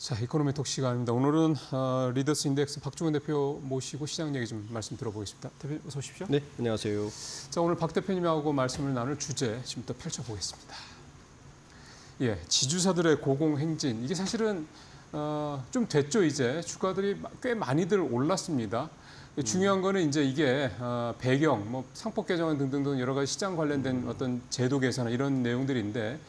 자, 이코노미톡 시간입니다. 오늘은 리더스 인덱스 박종훈 대표 모시고 시장 얘기 좀 말씀 들어보겠습니다. 대표님 어서 오십시오. 네, 안녕하세요. 자, 오늘 박 대표님하고 말씀을 나눌 주제 지금부터 펼쳐보겠습니다. 예, 지주사들의 고공행진. 이게 사실은 좀 됐죠. 이제 주가들이 꽤 많이들 올랐습니다. 중요한 거는 이제 이게 배경, 뭐 상법 개정안 등등 여러 가지 시장 관련된 어떤 제도 개선 이런 내용들인데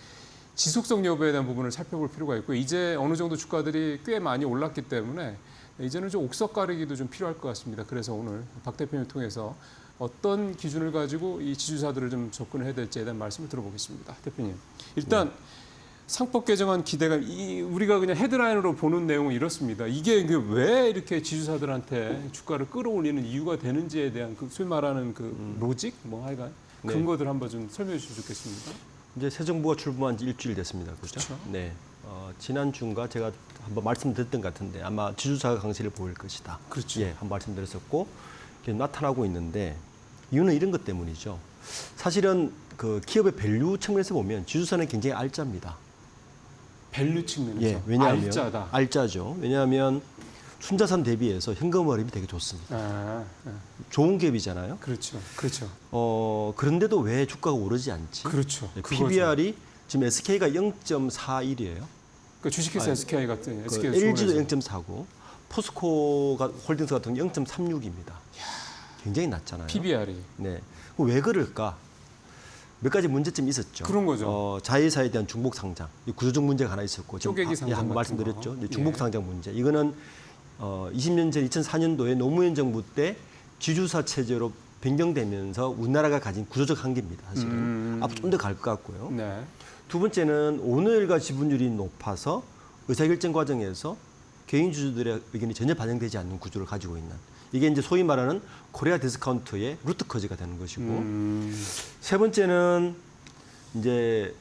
지속성 여부에 대한 부분을 살펴볼 필요가 있고 이제 어느 정도 주가들이 꽤 많이 올랐기 때문에 이제는 좀 옥석 가리기도 좀 필요할 것 같습니다. 그래서 오늘 박 대표님을 통해서 어떤 기준을 가지고 이 지주사들을 좀 접근을 해야 될지에 대한 말씀을 들어보겠습니다. 대표님, 일단 상법 개정안 기대감, 우리가 그냥 헤드라인으로 보는 내용은 이렇습니다. 이게 왜 이렇게 지주사들한테 주가를 끌어올리는 이유가 되는지에 대한 그 소위 말하는 그 로직, 뭐 하여간 근거들 한번 좀 설명해 주시면 좋겠습니다. 이제 새 정부가 출범한 지 일주일 됐습니다. 그렇죠? 네. 지난 주인가 제가 한번 말씀드렸던 것 같은데 아마 지주사가 강세를 보일 것이다. 그렇죠. 예, 한번 말씀드렸었고 이게 나타나고 있는데 이유는 이런 것 때문이죠. 사실은 그 기업의 밸류 측면에서 보면 지주사는 굉장히 알짜입니다. 밸류 측면에서 예, 왜냐하면 알짜다. 알짜죠. 왜냐하면 순자산 대비해서 현금 흐름이 되게 좋습니다. 좋은 기업이잖아요. 그렇죠. 그렇죠. 그런데도 왜 주가가 오르지 않지? 그렇죠. PBR이 지금 SK가 0.41이에요. 그 주식회사 SK 같은 SK LG도 0.49, 포스코가 홀딩스 같은 경우 0.36입니다. 굉장히 낮잖아요. PBR이. 네. 왜 그럴까? 몇 가지 문제점이 있었죠. 그런 거죠. 자회사에 대한 중복 상장, 구조적 문제가 하나 있었고, 쪼개기 상장 한번 같은 말씀드렸죠. 거. 중복 상장 문제. 이거는 20년 전 2004년도에 노무현 정부 때 지주사 체제로 변경되면서 우리나라가 가진 구조적 한계입니다. 사실은 앞으로 좀 더 갈 것 같고요. 네. 두 번째는 오늘가 지분율이 높아서 의사결정 과정에서 개인 주주들의 의견이 전혀 반영되지 않는 구조를 가지고 있는 이게 이제 소위 말하는 코리아 디스카운트의 루트 커즈가 되는 것이고 세 번째는 이제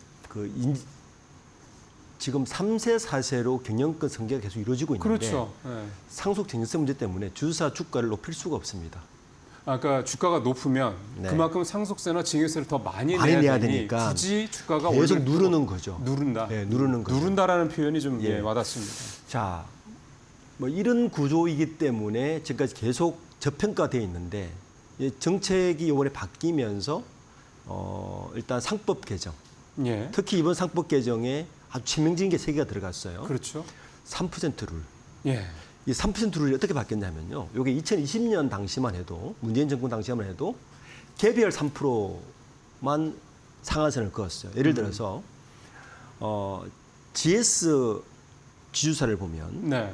지금 3세, 4세로 경영권 승계가 계속 이루어지고 있는데 그렇죠. 네. 상속 정체성 문제 때문에 주주사 주가를 높일 수가 없습니다. 그러니까 주가가 높으면 네. 그만큼 상속세나 징여세를 더 많이 내야 되니 되니까 굳이 주가가 계속 누르는 거죠. 누른다. 네, 누르는 거죠. 누른다라는 표현이 좀 와닿습니다. 자, 뭐 이런 구조이기 때문에 지금까지 계속 저평가되어 있는데 정책이 이번에 바뀌면서 일단 상법 개정, 예. 특히 이번 상법 개정에 아주 치명적인 게 세 개가 들어갔어요. 그렇죠. 3% 룰. 예. 이 3% 룰이 어떻게 바뀌었냐면요. 이게 2020년 당시만 해도 문재인 정권 당시만 해도 개별 3%만 상한선을 그었어요. 예를 들어서 GS 지주사를 보면 네.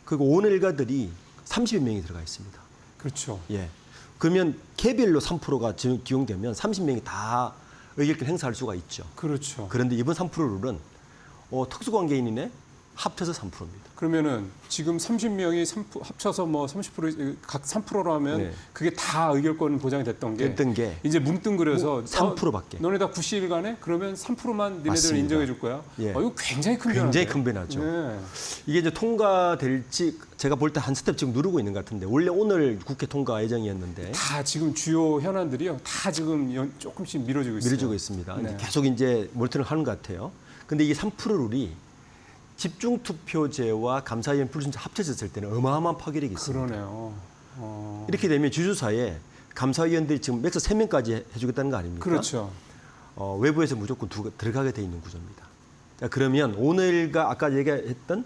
그 오늘 일가들이 30여 명이 들어가 있습니다. 그렇죠. 예. 그러면 개별로 3%가 기용되면 30명이 다 의결권 행사할 수가 있죠. 그렇죠. 그런데 이번 3% 룰은 특수관계인이네 합쳐서 3%입니다. 그러면은 지금 30명이 합쳐서 뭐 30%각 3%로 하면 네. 그게 다 의결권 보장이 됐던 게 이제 뭉뚱그려서 3%밖에. 너네 다 9시일간에 그러면 3%만 니네들 맞습니다. 인정해 줄 거야. 예. 이거 굉장히 큰 변화죠. 굉장히 큰 변화죠. 네. 이게 이제 통과될지 제가 볼 때 한 스텝 지금 누르고 있는 것 같은데 원래 오늘 국회 통과 예정이었는데 다 지금 주요 현안들이요. 다 지금 조금씩 미뤄지고 있어요. 미뤄지고 있습니다. 네. 계속 이제 모니터링 하는 것 같아요. 근데 이게 3% 룰이 집중투표제와 감사위원 불순자 합쳐졌을 때는 어마어마한 파괴력이 있습니다. 그러네요. 이렇게 되면 주주사에 감사위원들이 지금 맥스 3명까지 해주겠다는 거 아닙니까? 그렇죠. 외부에서 무조건 들어가게 돼 있는 구조입니다. 자, 그러면 오늘과 아까 얘기했던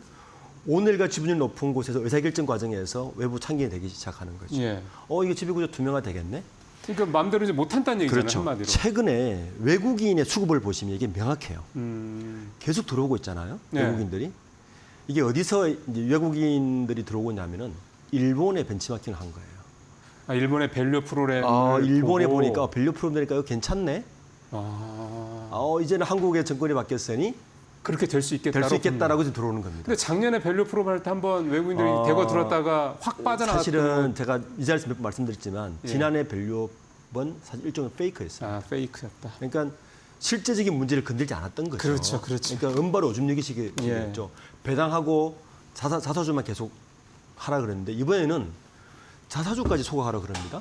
오늘과 지분율 높은 곳에서 의사결정 과정에서 외부 참견이 되기 시작하는 거죠. 예. 이거 지배구조 투명화 되겠네? 그러니까 마음대로 이제 못한다는 얘기잖아요. 그렇죠. 한마디로. 최근에 외국인의 수급을 보시면 이게 명확해요. 계속 들어오고 있잖아요. 네. 외국인들이. 이게 어디서 이제 외국인들이 들어오고 있냐면은 일본에 벤치마킹을 한 거예요. 일본의 밸류 프로그램. 일본에 보니까 밸류 프로그램이니까 이거 괜찮네. 이제는 한국의 정권이 바뀌었으니 그렇게 될 수 있겠다라고 이제 들어오는 겁니다. 근데 작년에 밸류 프로그램 할 때 한번 외국인들이 대거 들었다가 확 빠져나갔던. 사실은 제가 이 자리에서 몇 번 말씀드렸지만 지난해 밸류업은 사실 일종의 페이크였어요. 페이크였다. 그러니까 실제적인 문제를 건들지 않았던 거죠. 그렇죠, 그렇죠. 그러니까 은바로 오줌 누기식이었죠. 배당하고 자사주만 계속 하라 그랬는데 이번에는 자사주까지 소각하라 그럽니다.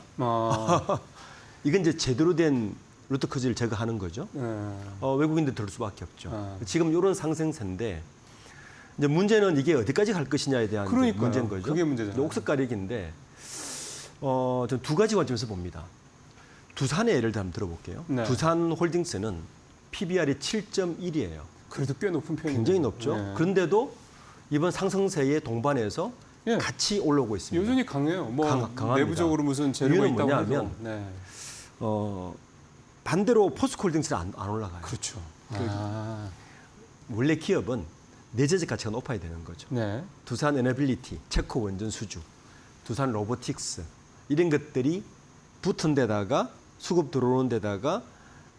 이건 이제 제대로 된 루트 커즈를 제거하는 거죠. 외국인들 들을 수밖에 없죠. 지금 이런 상승세인데 이제 문제는 이게 어디까지 갈 것이냐에 대한 이제 그러니까요. 문제인 거죠. 그게 문제잖아요. 옥석 가리기인데 저는 두 가지 관점에서 봅니다. 두산의 예를 한번 들어볼게요. 네. 두산 홀딩스는 PBR이 7.1이에요. 그래도 꽤 높은 편이에요. 굉장히 높죠. 네. 그런데도 이번 상승세의 동반해서 예. 같이 올라오고 있습니다. 여전히 강해요. 뭐 강합니다. 내부적으로 무슨 재료가 이유는 있다고 해도. 뭐냐면 네. 반대로 포스코홀딩스는 안 올라가요. 그렇죠. 아, 원래 기업은 내재적 가치가 높아야 되는 거죠. 네. 두산 에너빌리티, 체코 원전 수주, 두산 로보틱스 이런 것들이 붙은 데다가 수급 들어오는 데다가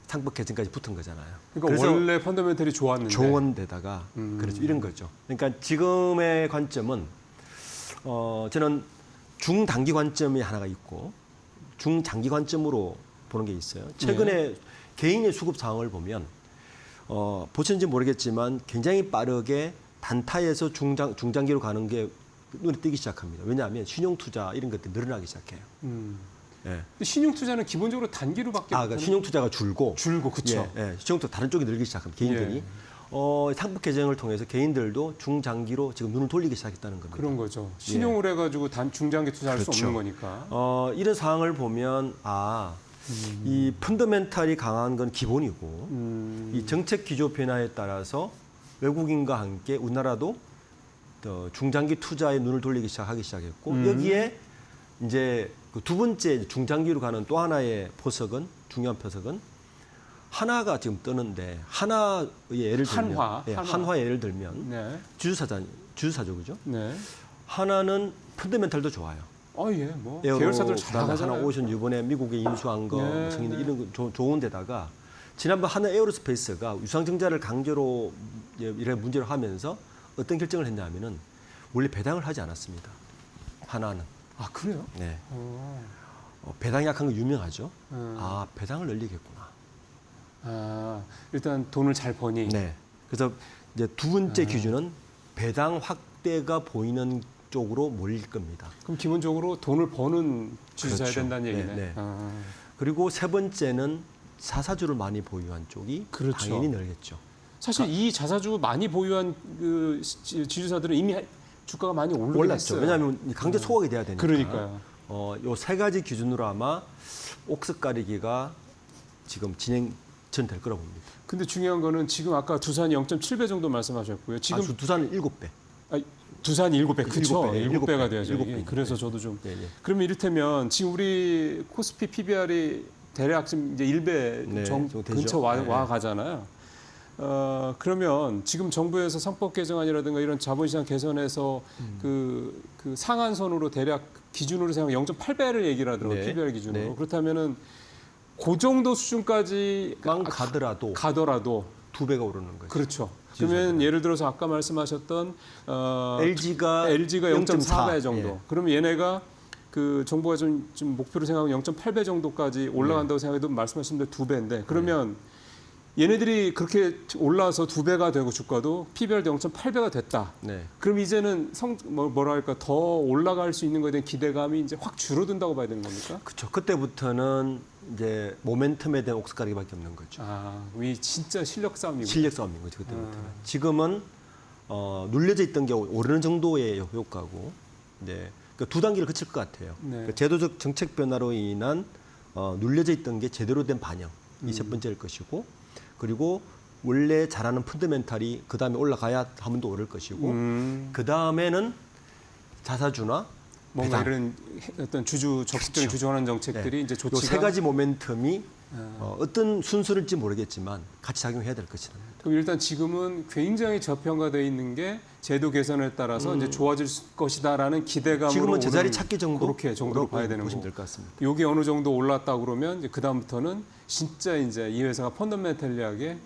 상법 개정까지 붙은 거잖아요. 그러니까 그래서 원래 펀더멘털이 좋았는데. 좋은 데다가 그렇죠. 이런 거죠. 그러니까 지금의 관점은 저는 중단기 관점이 하나가 있고 중장기 관점으로 보는 게 있어요. 최근에 개인의 수급 상황을 보면 보셨는지 모르겠지만 굉장히 빠르게 단타에서 중장기로 가는 게 눈에 띄기 시작합니다. 왜냐하면 신용투자 이런 것들이 늘어나기 시작해요. 예. 근데 신용투자는 기본적으로 단기로밖에 그러니까 신용투자가 줄고 그렇죠. 신용투자 다른 쪽이 늘기 시작합니다. 개인들이. 예. 상법 개정을 통해서 개인들도 중장기로 지금 눈을 돌리기 시작했다는 겁니다. 그런 거죠. 신용을 해가지고 중장기 투자할 수 그렇죠. 없는 거니까. 이런 상황을 보면 이 펀더멘탈이 강한 건 기본이고 이 정책 기조 변화에 따라서 외국인과 함께 우리나라도 중장기 투자에 눈을 돌리기 시작했고 여기에 이제 그 두 번째 중장기로 가는 또 하나의 포석은 중요한 포석은 한화가 지금 뜨는데 한화의 예를 들면 한화 예를 들면 네. 주주사죠, 그죠? 네. 하나는 펀더멘탈도 좋아요. 예, 뭐 에어로, 계열사들 잘 그다음에 나가잖아요. 하나오션 이번에 미국에 인수한 거, 네, 성인 네. 이런 거 좋은 데다가 지난번 하나 에어로스페이스가 유상증자를 강제로 이런 문제로 하면서 어떤 결정을 했냐면은 원래 배당을 하지 않았습니다. 하나는. 아 그래요? 네. 어. 배당이 약한 거 유명하죠. 배당을 늘리겠구나. 일단 돈을 잘 버니. 네. 그래서 이제 두 번째 기준은 배당 확대가 보이는 쪽으로 몰릴 겁니다. 그럼 기본적으로 돈을 버는 주주사야 그렇죠. 된다는 얘기네. 네, 네. 그리고 세 번째는 자사주를 많이 보유한 쪽이 그렇죠. 당연히 늘겠죠. 사실 이 자사주 많이 보유한 그 지주사들은 이미 주가가 많이 오르긴 올랐죠. 했어요. 왜냐하면 강제 소각이 돼야 되니까. 그러니까요. 요 세 가지 기준으로 아마 옥석 가리기가 지금 진행될 거라고 봅니다. 근데 중요한 거는 지금 아까 두산이 0.7배 정도 말씀하셨고요. 지금 두산은 7배. 두산이 7배, 그렇죠. 7배, 7배가 돼야죠. 7배. 그래서 저도 좀. 네, 네. 그러면 이를테면 지금 우리 코스피 PBR이 대략 지금 이제 1배 네, 근처 되죠. 와 가잖아요. 그러면 지금 정부에서 상법 개정안이라든가 이런 자본시장 개선에서 그 상한선으로 대략 기준으로 생각하면 0.8배를 얘기를 하더라고요. 네. PBR 기준으로. 네. 그렇다면은 그 정도 수준까지 가더라도 가더라도 2배가 오르는 거죠. 그렇죠. 그러면 예를 들어서 아까 말씀하셨던 LG가 0.4배 정도. 예. 그러면 얘네가 그 정부가 좀 목표로 생각하면 0.8배 정도까지 올라간다고 생각해도 말씀하신 대로 2배인데 그러면 얘네들이 그렇게 올라서 2배가 되고 주가도 PBR도 0.8배가 됐다. 네. 그럼 이제는 뭐랄까 더 올라갈 수 있는 거에 대한 기대감이 이제 확 줄어든다고 봐야 되는 겁니까? 그렇죠. 그때부터는 이제 모멘텀에 대한 옥석 가리기밖에 없는 거죠. 이 진짜 실력 싸움이고. 실력 싸움인 거죠. 그때부터는. 지금은 눌려져 있던 게 오르는 정도의 효과고, 네. 그러니까 두 단계를 거칠 것 같아요. 네. 그러니까 제도적 정책 변화로 인한 눌려져 있던 게 제대로 된 반영, 이 첫 번째일 것이고, 그리고 원래 잘하는 펀더멘탈이 그 다음에 올라가야 한 번 더 오를 것이고, 그 다음에는 자사주나 뭔가 배당. 이런 어떤 적극적인 주주환원 정책들이 네. 이제 요 조치가 세 가지 모멘텀이 어떤 순서일지 모르겠지만 같이 작용해야 될 것이다. 그럼 일단 지금은 굉장히 저평가되어 있는 게 제도 개선에 따라서 이제 좋아질 것이다라는 기대감으로 지금은 제자리 오는 찾기 정도 그렇게 정도로 봐야 되는 보시면 거고. 될 것 같습니다. 요게 어느 정도 올랐다 그러면 이제 그 다음부터는 진짜 이제 이 회사가 펀더멘털리하게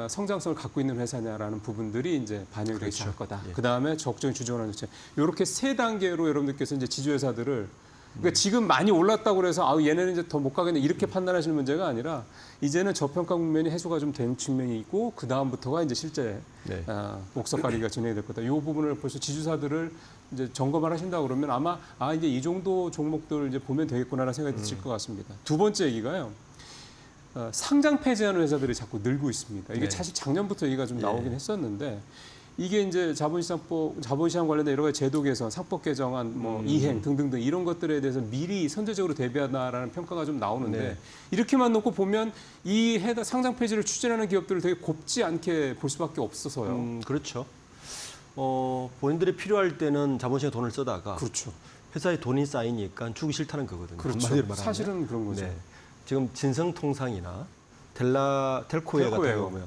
성장성을 갖고 있는 회사냐라는 부분들이 이제 반영되기 그렇죠. 시작할 거다. 예. 그 다음에 적극적인 주주환원 정책. 이렇게 세 단계로 여러분들께서 이제 지주회사들을 그러니까 지금 많이 올랐다고 그래서 얘네는 이제 더 못 가겠네 이렇게 판단하시는 문제가 아니라 이제는 저평가 국면이 해소가 좀 된 측면이 있고 그 다음부터가 이제 실제 네. 옥석 가리기가 진행이 될 거다. 이 부분을 벌써 지주사들을 이제 점검을 하신다 그러면 아마 이제 이 정도 종목들 이제 보면 되겠구나라는 생각이 드실 것 같습니다. 두 번째 얘기가요. 상장 폐지하는 회사들이 자꾸 늘고 있습니다. 이게 네. 사실 작년부터 얘기가 좀 나오긴 했었는데 이게 이제 자본시장 관련된 여러 가지 제도 개선, 상법 개정안, 뭐 이행 등등등 이런 것들에 대해서 미리 선제적으로 대비하다라는 평가가 좀 나오는데 네. 이렇게만 놓고 보면 이 상장 폐지를 추진하는 기업들을 되게 곱지 않게 볼 수밖에 없어서요. 그렇죠. 본인들이 필요할 때는 자본시장에 돈을 쓰다가 그렇죠. 회사에 돈이 쌓이니까 주기 싫다는 거거든요. 그렇죠. 한마디로 말하면. 사실은 그런 거죠. 네. 지금 진성통상이나 텔코웨어 같은 경우는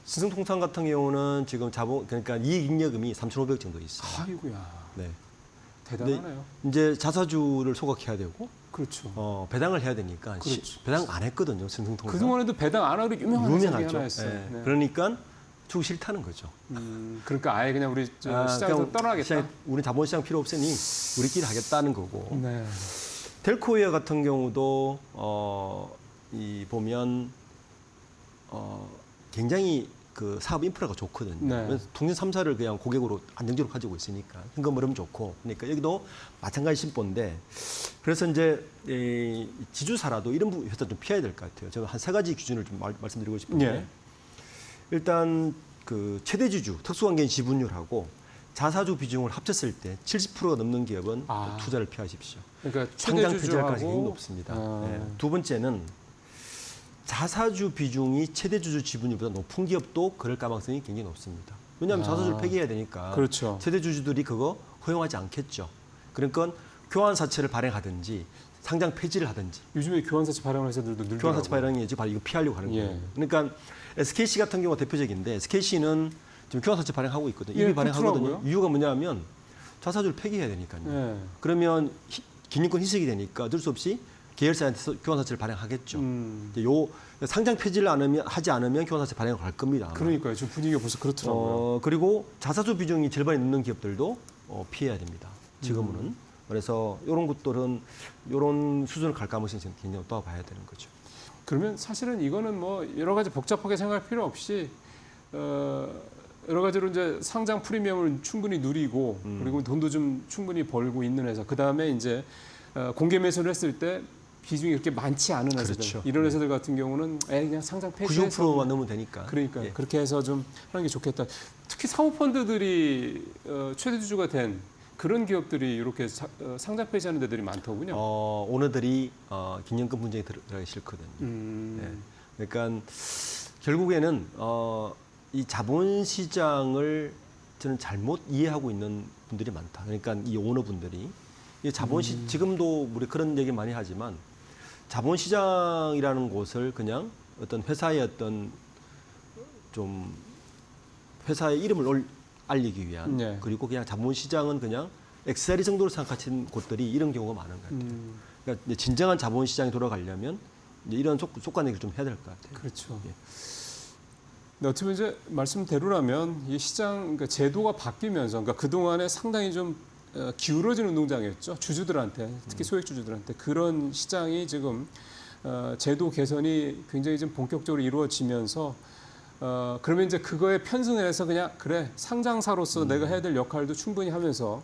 진성통상 같은 경우는 지금 그러니까 이익잉여금이 3,500 정도 있어요. 아이고야. 네. 대단하네요. 이제 자사주를 소각해야 되고 그렇죠. 배당을 해야 되니까 그렇죠. 배당 안 했거든요. 진성통상. 그동안에도 배당 안 하고 유명한 회사 중에 유명하죠. 하나였어요. 네. 네. 그러니까 주기 싫다는 거죠. 그러니까 아예 그냥 우리 시장에서 그냥 떠나겠다. 우리 자본시장 필요 없으니 우리끼리 하겠다는 거고. 네. 텔코웨어 같은 경우도 보면 굉장히 그 사업 인프라가 좋거든요. 네. 그래서 통신 3사를 그냥 고객으로 안정적으로 가지고 있으니까 현금 흐름 좋고, 그러니까 여기도 마찬가지 심보인데, 그래서 이제 이 지주사라도 이런 회사 좀 피해야 될 것 같아요. 제가 한 3가지 기준을 좀 말씀드리고 싶은데, 예. 일단 그 최대 주주 특수관계인 지분율하고 자사주 비중을 합쳤을 때 70%가 넘는 기업은 투자를 피하십시오. 그러니까 상장 최대 폐지할 가능성이 주주하고 높습니다. 네. 두 번째는 자사주 비중이 최대 주주 지분율보다 높은 기업도 그럴 가능성이 굉장히 높습니다. 왜냐하면 자사주를 폐기해야 되니까 그렇죠. 최대 주주들이 그거 허용하지 않겠죠. 그러니까 교환사채를 발행하든지 상장 폐지를 하든지. 요즘에 교환사채 발행하는 회사들도 늘더라고요. 교환사채 발행이 지금 바로 이거 피하려고 하는 거예요. 그러니까 SKC 같은 경우가 대표적인데, SKC는 지금 교환사채 발행하고 있거든요. 이미 발행하거든요. 그렇더라고요. 이유가 뭐냐면 자사주를 폐기해야 되니까요. 네. 그러면 기념권 희석이 되니까 어쩔 수 없이 계열사한테 교환사채를 발행하겠죠. 요 상장 폐지를 하지 않으면 교환사채 발행을 할 겁니다. 아마. 그러니까요. 지금 분위기가 벌써 그렇더라고요. 그리고 자사주 비중이 절반이 넘는 기업들도 피해야 됩니다. 지금은. 그래서 이런 것들은 이런 수준을 갈 가능성이 굉장히 높다고 봐야 되는 거죠. 그러면 사실은 이거는 뭐 여러 가지 복잡하게 생각할 필요 없이 여러 가지로 이제 상장 프리미엄을 충분히 누리고 그리고 돈도 좀 충분히 벌고 있는 회사. 그 다음에 이제 공개 매수를 했을 때 비중이 그렇게 많지 않은 회사들. 그렇죠. 이런 회사들 같은 경우는 그냥 상장 폐지해서 96%만 넘으면 되니까. 그러니까 예. 그렇게 해서 좀 하는 게 좋겠다. 특히 사모펀드들이 최대 주주가 된 그런 기업들이 이렇게 상장 폐지하는 데들이 많더군요. 오너들이 기념권 분쟁에 들어가기 싫거든요. 네. 그러니까 결국에는 이 자본시장을 저는 잘못 이해하고 있는 분들이 많다. 그러니까 이 오너분들이 이 지금도 우리 그런 얘기 많이 하지만 자본시장이라는 곳을 그냥 어떤 회사의 어떤 좀 회사의 이름을 알리기 위한 네. 그리고 그냥 자본시장은 그냥 엑셀이 정도로 생각하시는 곳들이 이런 경우가 많은 것 같아요. 그러니까 이제 진정한 자본시장이 돌아가려면 이제 이런 속관 얘기를 좀 해야 될 것 같아요. 그렇죠. 예. 근데 어떻게 보면 이제 말씀대로라면 이 시장 그러니까 제도가 바뀌면서 그러니까 그 동안에 상당히 좀 기울어진 운동장이었죠. 주주들한테 특히 소액 주주들한테 그런 시장이 지금 제도 개선이 굉장히 좀 본격적으로 이루어지면서 그러면 이제 그거에 편승을 해서 그냥 그래 상장사로서 내가 해야 될 역할도 충분히 하면서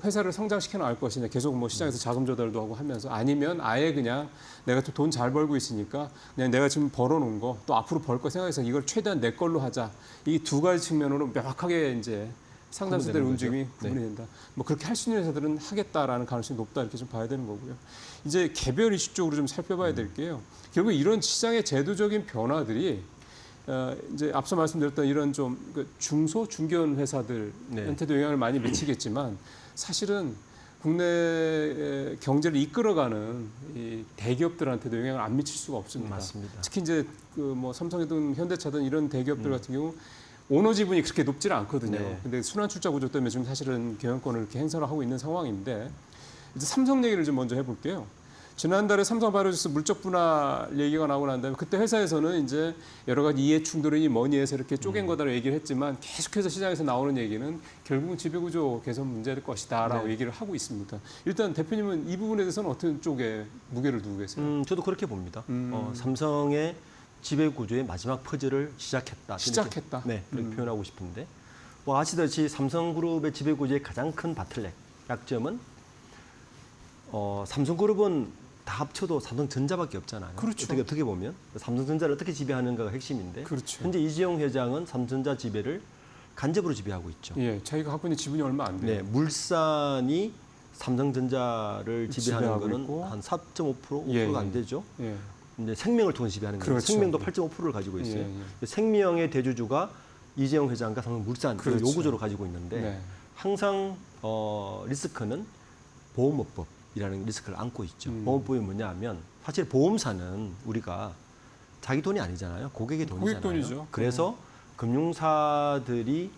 회사를 성장시켜 나갈 것이냐 계속 뭐 시장에서 자금 조달도 하고 하면서 아니면 아예 그냥 내가 또 돈 잘 벌고 있으니까 그냥 내가 지금 벌어놓은 거 또 앞으로 벌 거 생각해서 이걸 최대한 내 걸로 하자 이 두 가지 측면으로 명확하게 이제 상장사들의 움직임이 구분이 된다. 뭐 그렇게 할 수 있는 회사들은 하겠다라는 가능성이 높다 이렇게 좀 봐야 되는 거고요. 이제 개별 이슈 쪽으로 좀 살펴봐야 될 게요. 결국 이런 시장의 제도적인 변화들이 이제 앞서 말씀드렸던 이런 좀 중소 중견 회사들한테도 영향을 많이 미치겠지만 사실은 국내 경제를 이끌어가는 이 대기업들한테도 영향을 안 미칠 수가 없습니다. 맞습니다. 특히 이제 그 뭐 삼성이든 현대차든 이런 대기업들 같은 경우 오너 지분이 그렇게 높지는 않거든요. 네. 근데 순환 출자 구조 때문에 지금 사실은 경영권을 이렇게 행사를 하고 있는 상황인데 이제 삼성 얘기를 좀 먼저 해볼게요. 지난달에 삼성바이오로직스 물적 분할 얘기가 나오고 난 다음에 그때 회사에서는 이제 여러 가지 이해 충돌이니 뭐니 해서 이렇게 쪼갠 거다라고 얘기를 했지만 계속해서 시장에서 나오는 얘기는 결국은 지배구조 개선 문제일 것이다라고 얘기를 하고 있습니다. 일단 대표님은 이 부분에 대해서는 어떤 쪽에 무게를 두고 계세요? 저도 그렇게 봅니다. 삼성의 지배구조의 마지막 퍼즐을 시작했다. 네, 그렇게 표현하고 싶은데 뭐 아시다시피 삼성그룹의 지배구조의 가장 큰 바틀넥, 약점은 삼성그룹은 다 합쳐도 삼성전자밖에 없잖아요. 그렇죠. 어떻게 보면 삼성전자를 어떻게 지배하는가가 핵심인데 그렇죠. 현재 이재용 회장은 삼성전자 지배를 간접으로 지배하고 있죠. 예, 자기가 갖고 있는 지분이 얼마 안 돼요. 네, 물산이 삼성전자를 지배하는 지배하고 거는 있고. 한 4.5%, 5%가 예, 안 되죠. 예. 이제 생명을 통해 지배하는 거예요. 그렇죠. 생명도 8.5%를 가지고 있어요. 예, 예. 생명의 대주주가 이재용 회장과 삼성물산 그렇죠. 요구조로 가지고 있는데 네. 항상 리스크는 보험업법이라는 리스크를 안고 있죠. 보험법이 뭐냐 하면 사실 보험사는 우리가 자기 돈이 아니잖아요. 고객의 돈이잖아요. 고객 돈이죠. 그래서 금융사들이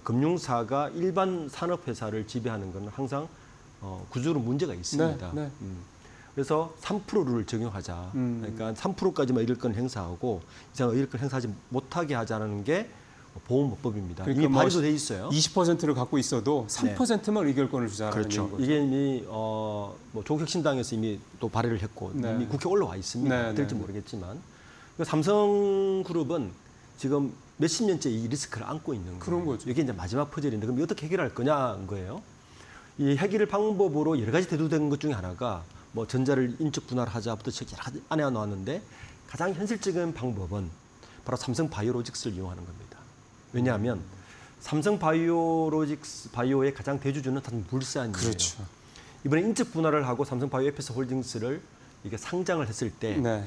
금융사가 일반 산업회사를 지배하는 것은 항상 구조로 문제가 있습니다. 네, 네. 그래서 3%를 적용하자. 그러니까 3%까지만 의결권 행사하고 이상 의결권 행사하지 못하게 하자는 게 보험법입니다. 그러니까 이미 뭐 발의도 돼 있어요. 20%를 갖고 있어도 3%만 의결권을 주자라는 그렇죠. 얘기인 거죠. 이게 이미 뭐 조국혁신당에서 이미 또 발의를 했고 네. 이미 국회에 올라와 있습니다. 네, 될지 네. 모르겠지만 삼성그룹은 지금 몇십 년째 이 리스크를 안고 있는 거예요. 그런 거죠. 이게 이제 마지막 퍼즐인데 그럼 어떻게 해결할 거냐는 거예요. 이 해결 방법으로 여러 가지 대두된 것 중에 하나가 뭐 전자를 인적 분할을 하자부터 여러 가지 안에 나왔는데 가장 현실적인 방법은 바로 삼성 바이오로직스를 이용하는 겁니다. 왜냐하면 삼성 바이오의 가장 대주주는 사실 물산이에요. 그렇죠. 이번에 인적 분할을 하고 삼성 바이오 FS 홀딩스를 이게 상장을 했을 때 네.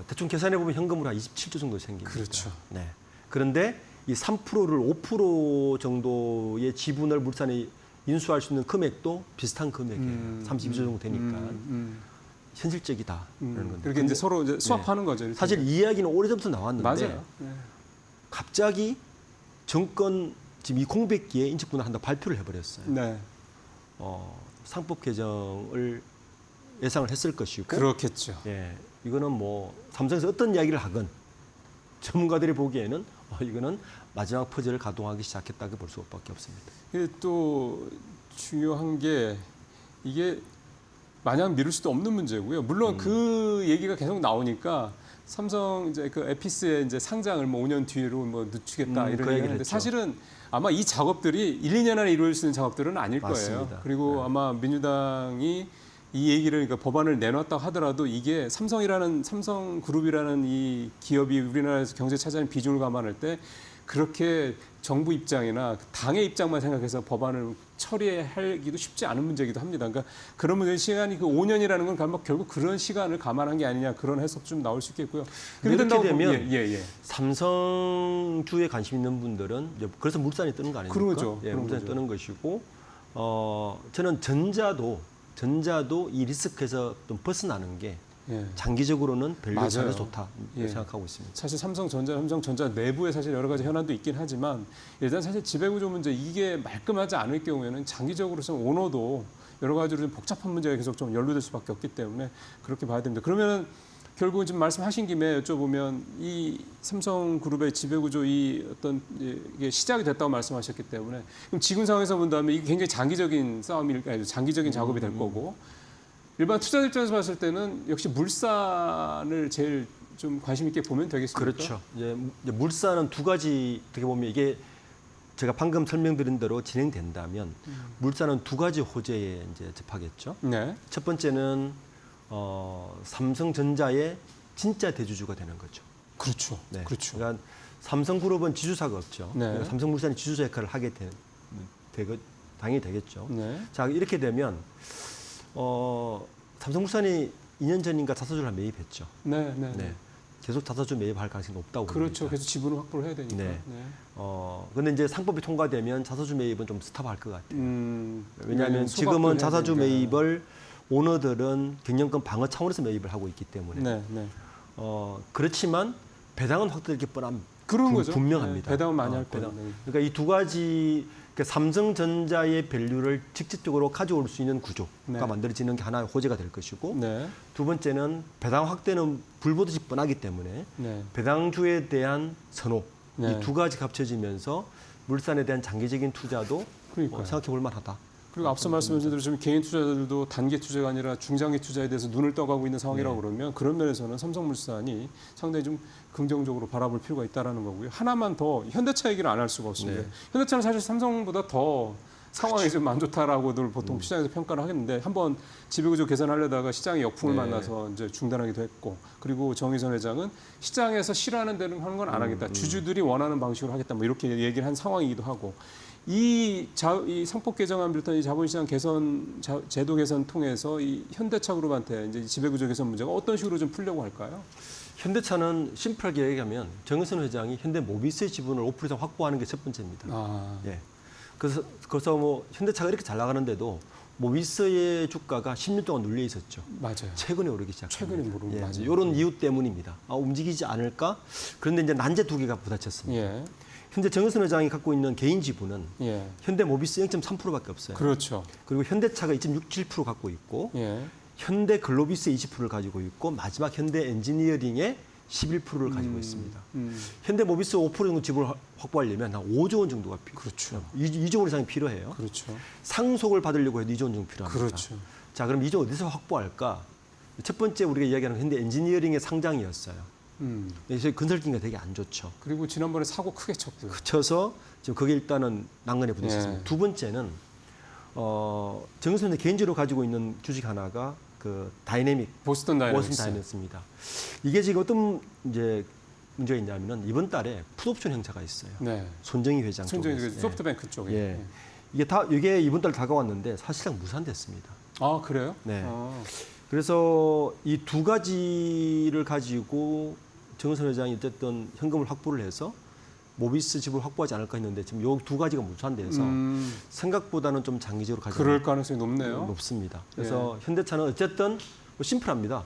대충 계산해 보면 현금으로 한 27조 정도 생깁니다. 그렇죠. 네. 그런데 이 3%를 5% 정도의 지분을 물산에 인수할 수 있는 금액도 비슷한 금액이에요. 32조 정도 되니까 현실적이다라는 건데. 그렇게 이제 서로 이제 수합하는 거죠. 이렇게. 사실 이 이야기는 오래전부터 나왔는데 맞아요. 네. 갑자기 정권 지금 이 공백기에 인적 분할한다 발표를 해버렸어요. 네. 상법 개정을 예상을 했을 것이고, 그렇겠죠. 예, 이거는 뭐 삼성에서 어떤 이야기를 하건 전문가들이 보기에는 이거는 마지막 퍼즐을 가동하기 시작했다고 볼 수밖에 없습니다. 이게 또 중요한 게 이게 마냥 미룰 수도 없는 문제고요. 물론 그 얘기가 계속 나오니까 삼성 이제 그 에피스의 이제 상장을 뭐 5년 뒤로 뭐 늦추겠다 그 이런 얘기를 얘기를 했는데 했죠. 사실은 아마 이 작업들이 1, 2년 안에 이루어질 수 있는 작업들은 아닐 맞습니다. 거예요. 그리고 네. 아마 민주당이 이 얘기를 그러니까 법안을 내놨다 하더라도 이게 삼성그룹이라는 이 기업이 우리나라에서 경제 차지하는 비중을 감안할 때 그렇게 정부 입장이나 당의 입장만 생각해서 법안을 처리하기도 쉽지 않은 문제이기도 합니다. 그러니까 그런 문제 시간이 그 5년이라는 건 결국 그런 시간을 감안한 게 아니냐 그런 해석 좀 나올 수 있겠고요. 이렇게 되면 예. 삼성주에 관심 있는 분들은 이제 그래서 물산이 뜨는 거 아닙니까? 그런 거죠. 예, 그런 물산이 거죠. 뜨는 것이고, 저는 전자도 이 리스크에서 좀 벗어나는 게 예. 장기적으로는 밸류가 맞아요. 좋다 예. 생각하고 있습니다. 사실 삼성전자 내부에 사실 여러 가지 현안도 있긴 하지만 일단 사실 지배구조 문제 이게 말끔하지 않을 경우에는 장기적으로서는 오너도 여러 가지로 좀 복잡한 문제가 계속 좀 연루될 수밖에 없기 때문에 그렇게 봐야 됩니다. 그러면은 결국은 지금 말씀하신 김에 여쭤보면 이 삼성그룹의 지배구조 이 어떤 이게 시작이 됐다고 말씀하셨기 때문에 그럼 지금 상황에서 본다면 이게 굉장히 장기적인 싸움일 아니 장기적인 작업이 될 거고 일반 투자자 입장에서 봤을 때는 역시 물산을 제일 좀 관심 있게 보면 되겠습니까? 그렇죠. 이제 물산은 두 가지 어떻게 보면 이게 제가 방금 설명드린 대로 진행된다면 물산은 두 가지 호재에 이제 접하겠죠. 네. 첫 번째는 삼성전자의 진짜 대주주가 되는 거죠. 그렇죠. 네. 그렇죠. 그러니까 삼성그룹은 지주사가 없죠. 네. 그러니까 삼성물산이 지주사 역할을 하게 당연히 되겠죠. 네. 자 이렇게 되면 삼성물산이 2년 전인가 자사주를 매입했죠. 네. 네. 계속 자사주 매입할 가능성이 높다고 그렇죠. 봅니다. 계속 지분을 확보를 해야 되니까. 네. 근데 이제 상법이 통과되면 자사주 매입은 좀 스탑할 것 같아요. 왜냐하면 지금은 자사주 매입을 오너들은 경영권 방어 차원에서 매입을 하고 있기 때문에 네. 그렇지만 배당은 확대될 게 뻔한 그런 거죠. 분명합니다. 네, 배당은 많이 할 배당. 거예요. 네. 그러니까 이 두 가지 삼성전자의 밸류를 직접적으로 가져올 수 있는 구조가 네. 만들어지는 게 하나의 호재가 될 것이고 네. 두 번째는 배당 확대는 불보듯이 뻔하기 때문에 네. 배당주에 대한 선호 네. 이 두 가지가 합쳐지면서 물산에 대한 장기적인 투자도 그러니까요. 생각해 볼 만하다. 그리고 앞서 말씀하신 대로 지금 개인 투자자들도 단기 투자가 아니라 중장기 투자에 대해서 눈을 떠가고 있는 상황이라고 네. 그러면 그런 면에서는 삼성물산이 상당히 좀 긍정적으로 바라볼 필요가 있다라는 거고요. 하나만 더 현대차 얘기를 안 할 수가 없습니다. 네. 현대차는 사실 삼성보다 더 상황이 좀 안 좋다라고들 보통 시장에서 평가를 하겠는데 한번 지배구조 개선하려다가 시장의 역풍을 네. 만나서 이제 중단하기도 했고 그리고 정의선 회장은 시장에서 싫어하는 대로 하는 건 안 하겠다. 주주들이 원하는 방식으로 하겠다. 뭐 이렇게 얘기를 한 상황이기도 하고 이 상법 개정안 비롯한 이 자본시장 개선 제도 개선 통해서 이 현대차그룹한테 이제 지배구조 개선 문제가 어떤 식으로 좀 풀려고 할까요? 현대차는 심플하게 얘기하면 정의선 회장이 현대 모비스의 지분을 5% 이상 확보하는 게 첫 번째입니다. 아, 예. 그래서 뭐 현대차가 이렇게 잘 나가는데도 모비스의 주가가 10년 동안 눌려 있었죠. 맞아요. 최근에 오르기 시작합니다. 최근에 오르고, 예. 맞아요. 이런 이유 때문입니다. 움직이지 않을까? 그런데 이제 난제 두 개가 부딪혔습니다. 예, 현재 정의선 회장이 갖고 있는 개인 지분은 예, 현대 모비스 0.3%밖에 없어요. 그렇죠. 그리고 현대차가 2.67% 갖고 있고 예, 현대 글로비스의 20%를 가지고 있고 마지막 현대 엔지니어링의 11%를 가지고 있습니다. 현대 모비스 5% 정도 지분을 확보하려면 한 5조 원 정도가 그렇죠. 2조 원 이상이 필요해요. 그렇죠. 상속을 받으려고 해도 2조 원 정도 필요합니다. 그렇죠. 자, 그럼 2조 어디서 확보할까? 첫 번째 우리가 이야기하는 현대 엔지니어링의 상장이었어요. 그래서 컨설팅이 되게 안 좋죠. 그리고 지난번에 사고 크게 쳤고요. 그쳐서 지금 그게 일단은 난간에 부딪혔습니다. 예. 두 번째는 정선생 개인적으로 가지고 있는 주식 하나가 그 다이내믹 보스턴 다이내믹스. 다이내믹스입니다. 이게 지금 어떤 이제 문제가 있냐면은 이번 달에 풋옵션 행사가 있어요. 네. 손정희 회장 손정희 쪽에서. 그 소프트뱅크 쪽에. 예. 이게 이번 달 다가왔는데 사실상 무산됐습니다. 아 그래요? 네. 아, 그래서 이 두 가지를 가지고 정선 회장이 어쨌든 현금을 확보를 해서 모비스 집을 확보하지 않을까 했는데 지금 요 두 가지가 무산돼서 생각보다는 좀 장기적으로 가지 그럴 가능성이 높네요. 높습니다. 그래서 현대차는 어쨌든 뭐 심플합니다.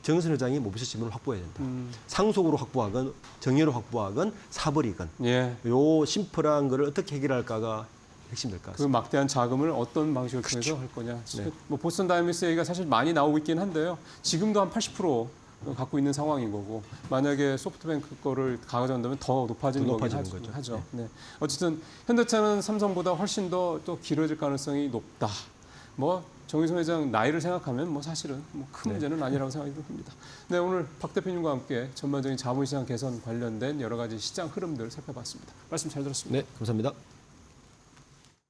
정선 회장이 모비스 지분을 확보해야 된다. 상속으로 확보하건 정예로 확보하건 사버리건 예. 요 심플한 거를 어떻게 해결할까가 핵심 될 것 그 같습니다. 막대한 자금을 어떤 방식을 통해서 할 거냐. 뭐 보스턴 다이내믹스 얘기가 사실 많이 나오고 있긴 한데요. 지금도 한 80% 갖고 있는 상황인 거고 만약에 소프트뱅크 거를 가져간다면 더 높아지는 더 거긴 높아지는 거죠. 하죠. 네. 어쨌든 현대차는 삼성보다 훨씬 더 또 길어질 가능성이 높다. 뭐 정의선 회장 나이를 생각하면 뭐 사실은 뭐 큰 문제는 아니라고 생각이 듭니다. 네, 오늘 박 대표님과 함께 전반적인 자본시장 개선 관련된 여러 가지 시장 흐름들 살펴봤습니다. 말씀 잘 들었습니다. 네, 감사합니다.